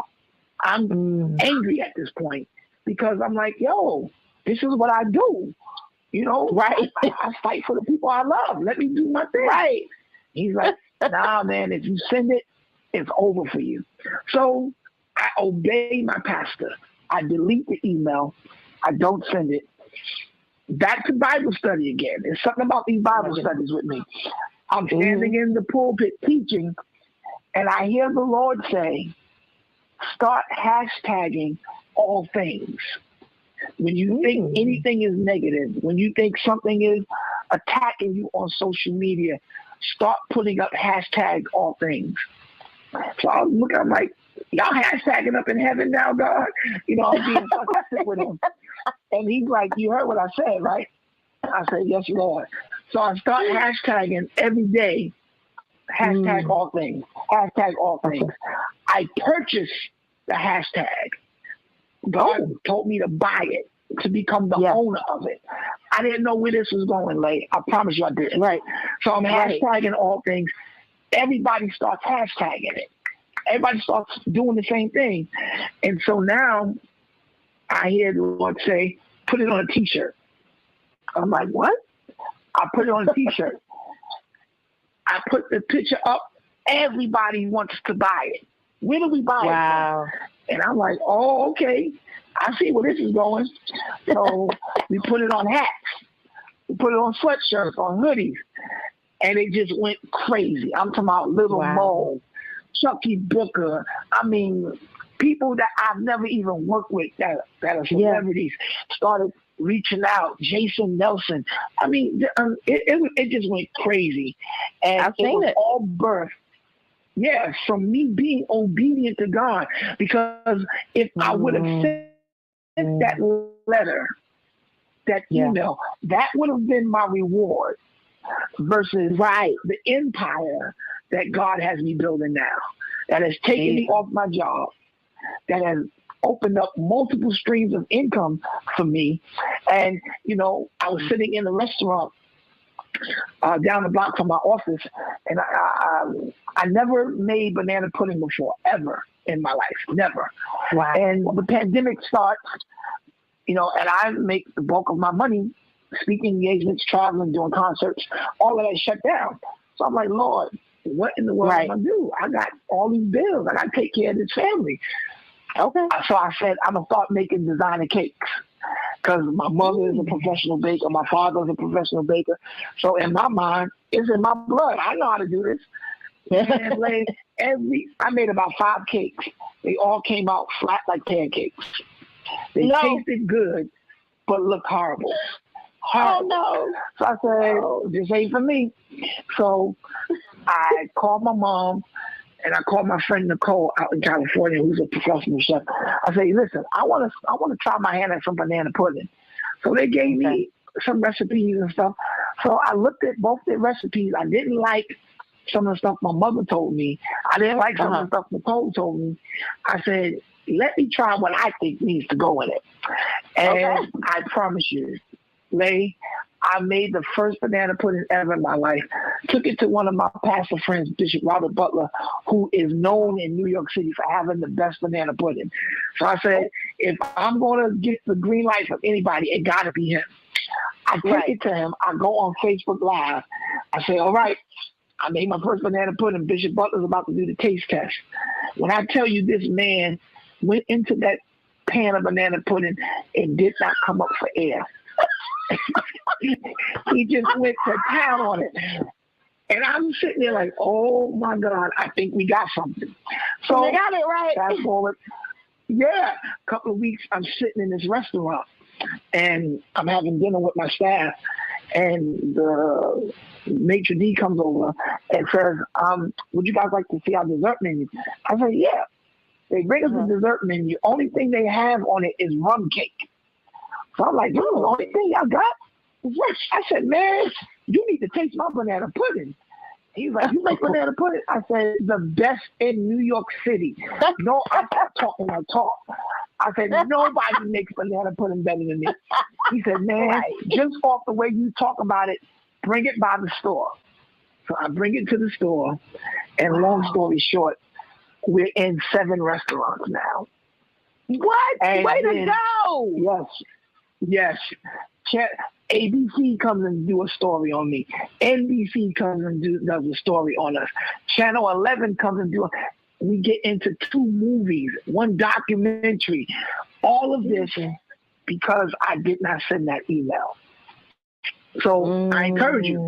I'm angry at this point because I'm like, yo, this is what I do. You know, right? I fight for the people I love. Let me do my thing. Right. He's like, nah, man, if you send it, it's over for you. you. So I obey my pastor. I delete the email, and I put together this whole email with pictures, my statement of accusation against this brother, and I prepped it to send to his bishop. But I called my bishop first, and I said, Bishop, don't you worry about it. I got this. You don't say nothing. I got this. I'm I don't send it. Back to Bible study again. There's something about these Bible studies with me. I'm standing in the pulpit teaching, and I hear the Lord say, start hashtagging all things. When you think anything is negative, when you think something is attacking you on social media, start putting up hashtag all things. So I was looking, I'm like, y'all hashtagging up in heaven now, God? You know, I'm being sarcastic with him. And he's like, you heard what I said, right? I said, yes, Lord. So I start hashtagging every day, hashtag all things, hashtag all things. I purchased the hashtag. God told me to buy it, to become the owner of it. I didn't know where this was going, Lay. I promise you I didn't. Right. So I'm hashtagging all things. Everybody starts hashtagging it. Everybody starts doing the same thing. And so now I hear the Lord say, put it on a t-shirt. I'm like, what? I put it on a t-shirt. I put the picture up. Everybody wants to buy it. Where do we buy it from? And I'm like, oh, okay. I see where this is going. So we put it on hats. We put it on sweatshirts, on hoodies. And it just went crazy. I'm talking about Little Mo, Chucky Booker. I mean, people that I've never even worked with that are celebrities started reaching out. Jason Nelson. I mean, it just went crazy. And it was all birthed. Yeah, from me being obedient to God. Because if I would have sent that letter, that email, that would have been my reward versus the empire that God has me building now. That has taken me off my job. That has opened up multiple streams of income for me. And, you know, I was sitting in a restaurant down the block from my office, and I never made banana pudding before, ever in my life, never. Wow. And the pandemic starts, you know, and I make the bulk of my money, speaking engagements, traveling, doing concerts, all of that shut down. So I'm like, Lord, what in the world am I going to do? I got all these bills. I got to take care of this family. Okay. So I said, I'm going to start making designer cakes. Because my mother is a professional baker, my father is a professional baker. So in my mind, it's in my blood. I know how to do this. And I made about 5 cakes. They all came out flat like pancakes. They tasted good, but looked horrible. Oh no! So I said, this ain't for me. So I called my mom. And I called my friend Nicole out in California, who's a professional chef. I said, listen, I want to try my hand at some banana pudding. So they gave me some recipes and stuff. So I looked at both their recipes. I didn't like some of the stuff my mother told me. I didn't like some of the stuff Nicole told me. I said, let me try what I think needs to go in it. And I promise you, Lay, I made the first banana pudding ever in my life. Took it to one of my pastor friends, Bishop Robert Butler, who is known in New York City for having the best banana pudding. So I said, if I'm going to get the green light from anybody, it got to be him. I take it to him. I go on Facebook Live. I say, all right, I made my first banana pudding. Bishop Butler's about to do the taste test. When I tell you this man went into that pan of banana pudding and did not come up for air. He just went to town on it. And I'm sitting there like, oh my God, I think we got something. So they got it right. Fast forward. Yeah. A couple of weeks, I'm sitting in this restaurant and I'm having dinner with my staff. And the maitre d' comes over and says, would you guys like to see our dessert menu? I said, yeah. They bring us the dessert menu. Only thing they have on it is rum cake. So I'm like, the only thing I got is what? I said, man, you need to taste my banana pudding. He's like, you make banana pudding? I said, the best in New York City. No, I'm not talking like talk. I said, nobody makes banana pudding better than me. He said, man, just off the way you talk about it, bring it by the store. So I bring it to the store, and long story short, we're in 7 restaurants now. What? And way to go! Yes. ABC comes and do a story on me. NBC comes and does a story on us. Channel 11 comes and we get into 2 movies, 1 documentary. All of this because I did not send that email. So I encourage you,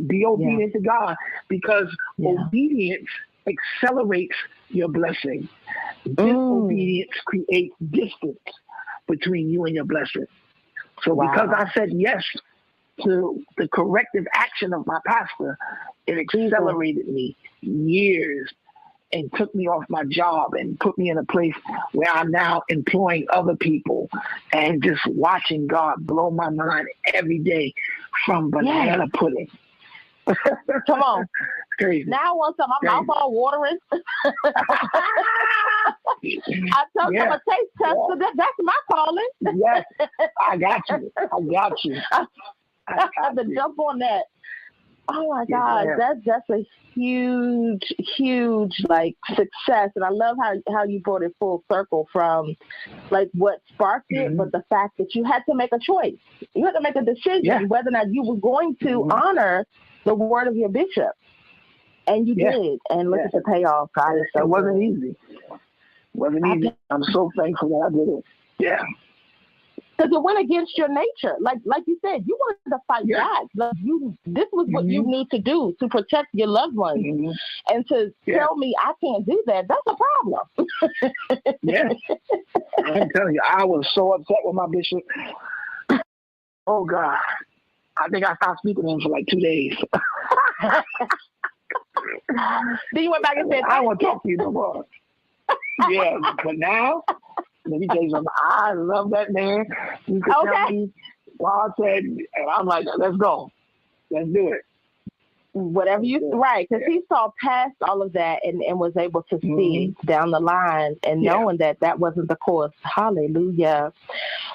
be obedient to God, because obedience accelerates your blessing. Disobedience creates distance between you and your blessing. So because I said yes to the corrective action of my pastor, it accelerated me years and took me off my job and put me in a place where I'm now employing other people and just watching God blow my mind every day from banana pudding. Come on. Crazy. Now I want some. My mouth all watering. I told you I'm a taste tester. That's my calling. Yes, I got you. I have to jump on that. Oh my God, that's a huge like success, and I love how you brought it full circle from like what sparked it, but the fact that you had to make a choice, you had to make a decision whether or not you were going to honor the word of your bishop, and you did, and look at the payoff. God is so it wasn't easy. I'm so thankful that I did it. Yeah. Because it went against your nature. Like you said, you wanted to fight back. Like this was what you need to do to protect your loved ones. And to tell me I can't do that, that's a problem. I'm telling you, I was so upset with my bishop. Oh, God. I think I stopped speaking to him for like 2 days. Then you went back and said, I don't want to talk to you no more. But now, let me tell you something. I love that man. You can tell me what I said, and I'm like, let's go. Let's do it. Whatever you right, because he saw past all of that and was able to see down the line and knowing that wasn't the course. Hallelujah.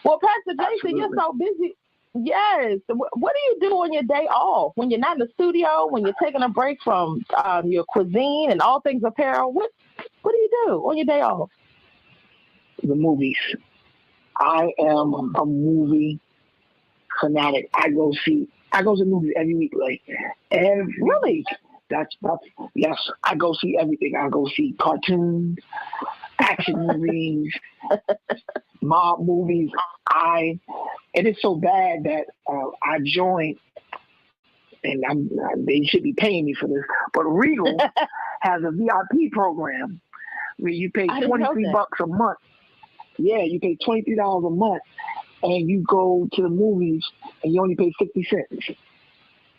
Well, Pastor Jason, you're so busy. Yes. What do you do on your day off? When you're not in the studio, when you're taking a break from your cuisine and all things apparel, what do you do on your day off? The movies. I am a movie fanatic. I go to movies every week, like every week. That's yes. I go see everything. I go see cartoons, action movies, mob movies. It is so bad that I joined, and they should be paying me for this. But Regal has a VIP program where you pay $23 a month. Yeah, you pay $23 a month, and you go to the movies, and you only pay 50 cents.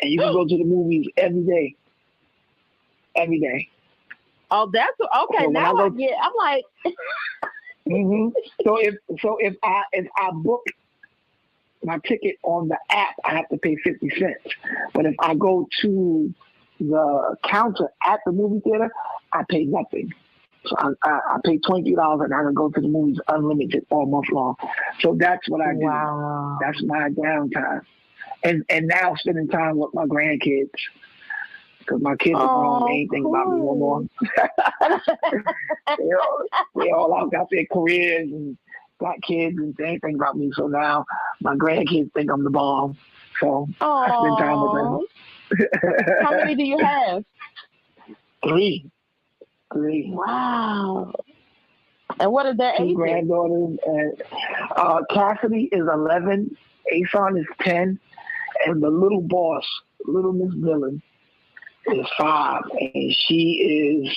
And you can go to the movies every day. Every day. Oh, that's okay. So now I'm like. So if I book my ticket on the app, I have to pay 50 cents. But if I go to the counter at the movie theater, I pay nothing. So I pay $20 and I can go to the movies unlimited all month long. So that's what I do. Wow. That's my downtime. And now spending time with my grandkids. Because my kids are grown, they ain't thinking about me no more. they all out got their careers and got kids and they ain't thinking about me. So now my grandkids think I'm the bomb. So I spend time with them. How many do you have? Three. Wow. And what are their ages? 2 granddaughters. And, Cassidy is 11. Ason is 10. And the little boss, little Miss Dillon, is 5. And she is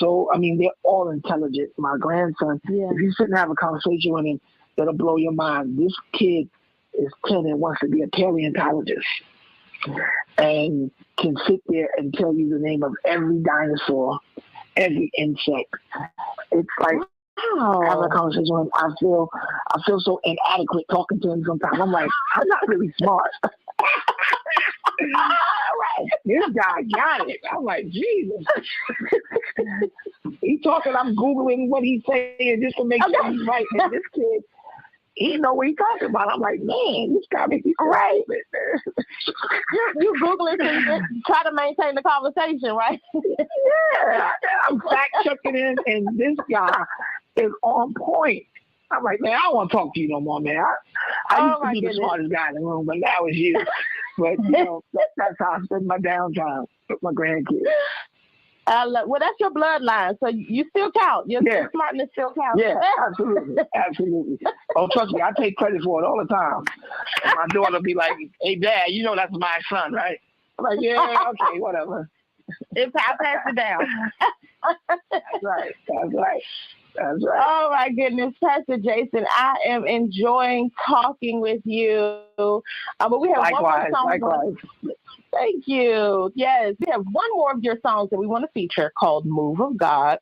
they're all intelligent. My grandson, if you sit and have a conversation with him, that'll blow your mind. This kid is 10 and wants to be a paleontologist. And can sit there and tell you the name of every dinosaur, every insect. It's like having a conversation with him. I feel so inadequate talking to him sometimes. I'm like, I'm not really smart. This guy got it. I'm like, Jesus. He's talking, I'm Googling what he's saying just to make sure he's right. And this kid, he know what he's talking about. I'm like, man, this guy makes me right. You Googling to try to maintain the conversation, right? Yeah. I'm fact checking him, and this guy is on point. I'm like, man, I don't want to talk to you no more, man. I used to be the smartest guy in the room, but now it's you. But, that's how I spend my downtime with my grandkids. Well, that's your bloodline, so you still count. Your smartness still counts. Yeah, absolutely, absolutely. Oh, trust me, I take credit for it all the time. And my daughter be like, "Hey, Dad, you know that's my son, right?" I'm like, "Yeah, okay, whatever." If I pass it down. That's right. That's right. That's right. Oh my goodness, Pastor Jason, I am enjoying talking with you. But we have one more song. Likewise. Thank you. Yes, we have one more of your songs that we want to feature called "Move of God."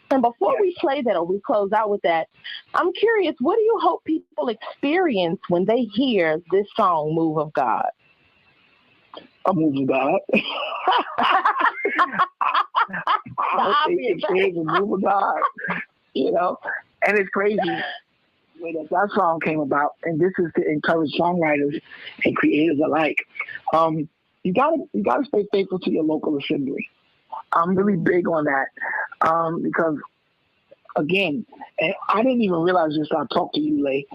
And before we play that or we close out with that, I'm curious, what do you hope people experience when they hear this song, "Move of God"? A move of God. I hope they experience a move of God. You know, and it's crazy when that song came about, and this is to encourage songwriters and creators alike. You gotta stay faithful to your local assembly. I'm really big on that because, again, and I didn't even realize this until I talked to you, Lay.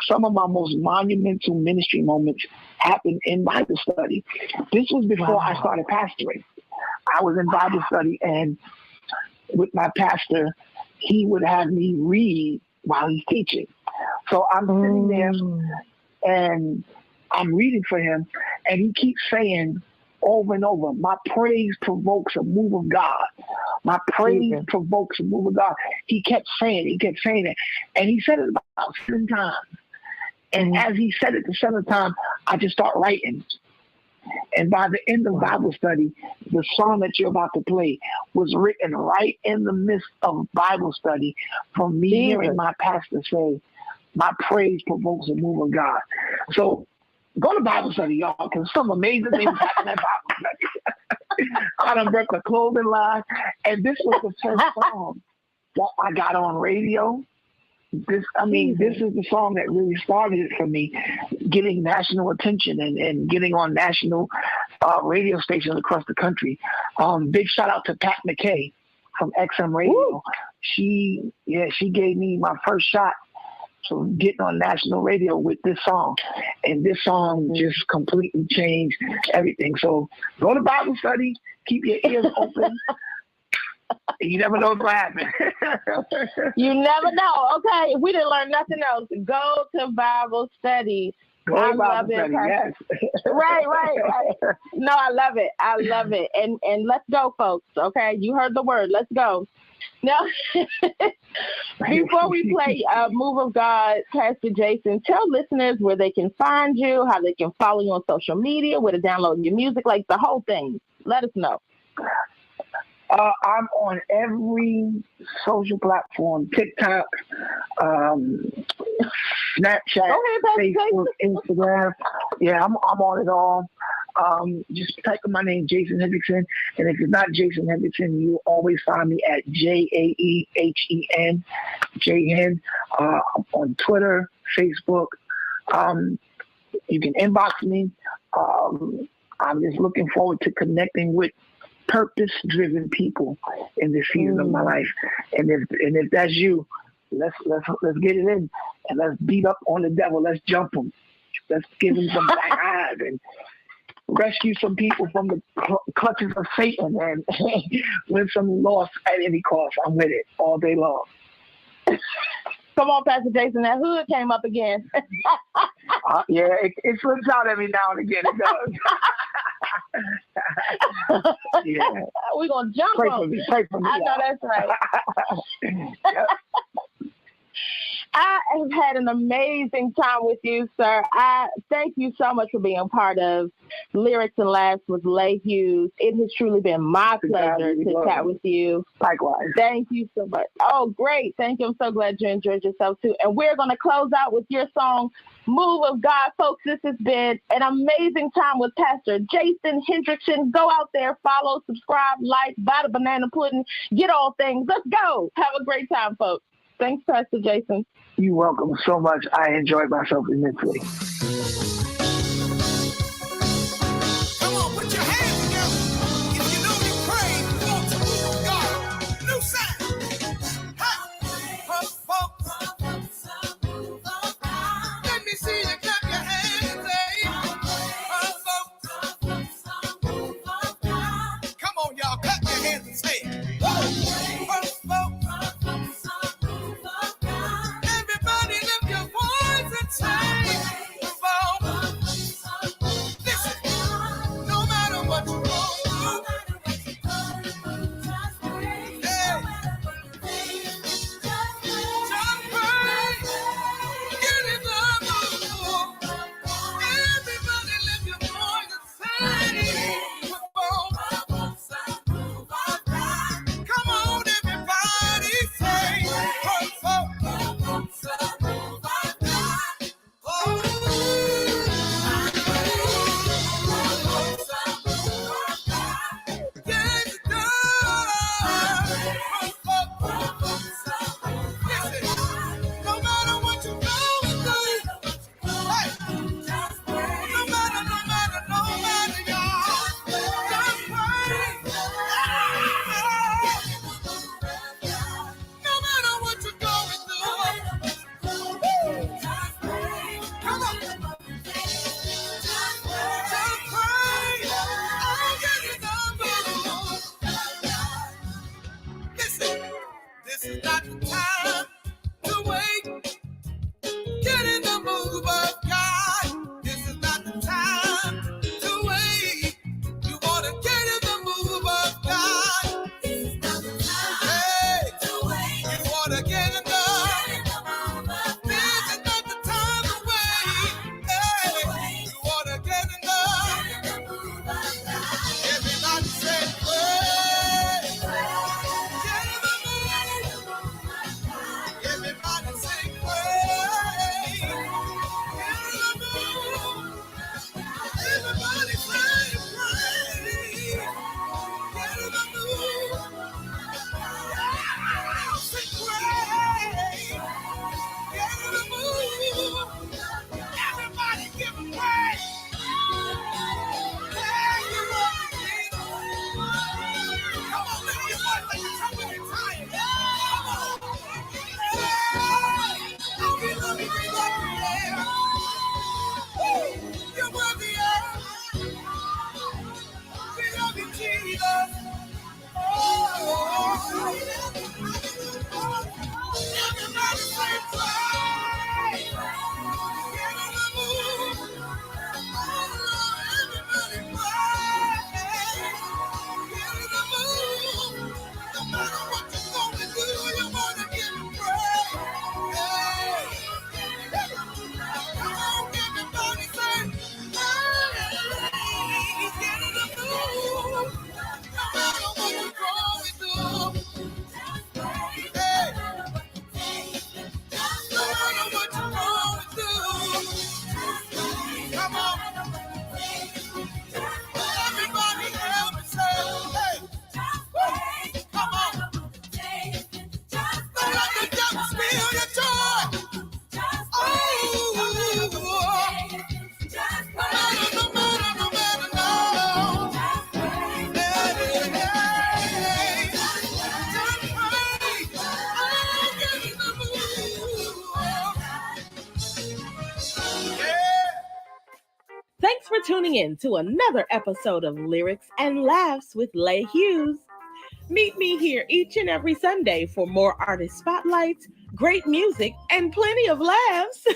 Some of my most monumental ministry moments happened in Bible study. This was before I started pastoring. I was in Bible study, and with my pastor, he would have me read while he's teaching. So I'm sitting there and I'm reading for him, and he keeps saying over and over, "My praise provokes a move of God. My praise provokes a move of God." He kept saying it. And he said it about 7 times. And as he said it the 7th time, I just start writing. And by the end of Bible study, the song that you're about to play was written right in the midst of Bible study from me hearing my pastor say, "My praise provokes a move of God." So go to Bible study, y'all, because some amazing things happen at Bible study. I done broke the clothing line. And this was the first song that I got on radio. This is the song that really started it for me, getting national attention and getting on national radio stations across the country. Big shout out to Pat McKay from XM Radio. Woo. She gave me my first shot to getting on national radio with this song. And this song just completely changed everything. So go to Bible study, keep your ears open. You never know what's going to happen. You never know. Okay, if we didn't learn nothing else, go to Bible study. I love it. Yes. Right. No, I love it. And let's go, folks. Okay, you heard the word. Let's go. Now, before we play "Move of God," Pastor Jason, tell listeners where they can find you, how they can follow you on social media, where to download your music, like the whole thing. Let us know. I'm on every social platform: TikTok, Snapchat, Facebook, Instagram. Yeah, I'm on it all. Just type in my name, Jason Hendrickson. And if it's not Jason Hendrickson, you'll always find me at JAEHEN, Jhen. On Twitter, Facebook. You can inbox me. I'm just looking forward to connecting with purpose-driven people in this season of my life. And if that's you, let's get it in and let's beat up on the devil. Let's jump him. Let's give him some black eyes and rescue some people from the clutches of Satan and win some loss at any cost. I'm with it all day long. Come on, Pastor Jason, that hood came up again. Yeah, it slips out every now and again. It does. Yeah. We're going to jump Pray on for me. Pray for me. I know that's right. Yep. I have had an amazing time with you, sir. I thank you so much for being part of Lyrics and Laughs with Lay Hughes. It has truly been my pleasure to chat with you. Likewise. Thank you so much. Oh, great. Thank you. I'm so glad you enjoyed yourself, too. And we're going to close out with your song, "Move of God." Folks, this has been an amazing time with Pastor Jason Hendrickson. Go out there, follow, subscribe, like, buy the banana pudding, get all things. Let's go. Have a great time, folks. Thanks, Pastor Jason. You're welcome so much. I enjoyed myself immensely. Come on, put your hands together. If you know you pray, you want to move of God. New sound. Let me see you clap your hands and say, come on, y'all, clap your hands and say, tuning in to another episode of Lyrics and Laughs with Lay Hughes. Meet me here each and every Sunday for more artist spotlights, great music, and plenty of laughs.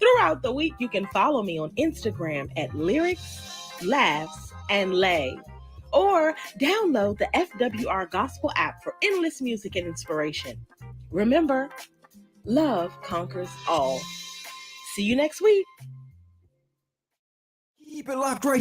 Throughout the week, you can follow me on Instagram at Lyrics, Laughs, and Lay, or download the FWR Gospel app for endless music and inspiration. Remember, love conquers all. See you next week. Keep it locked right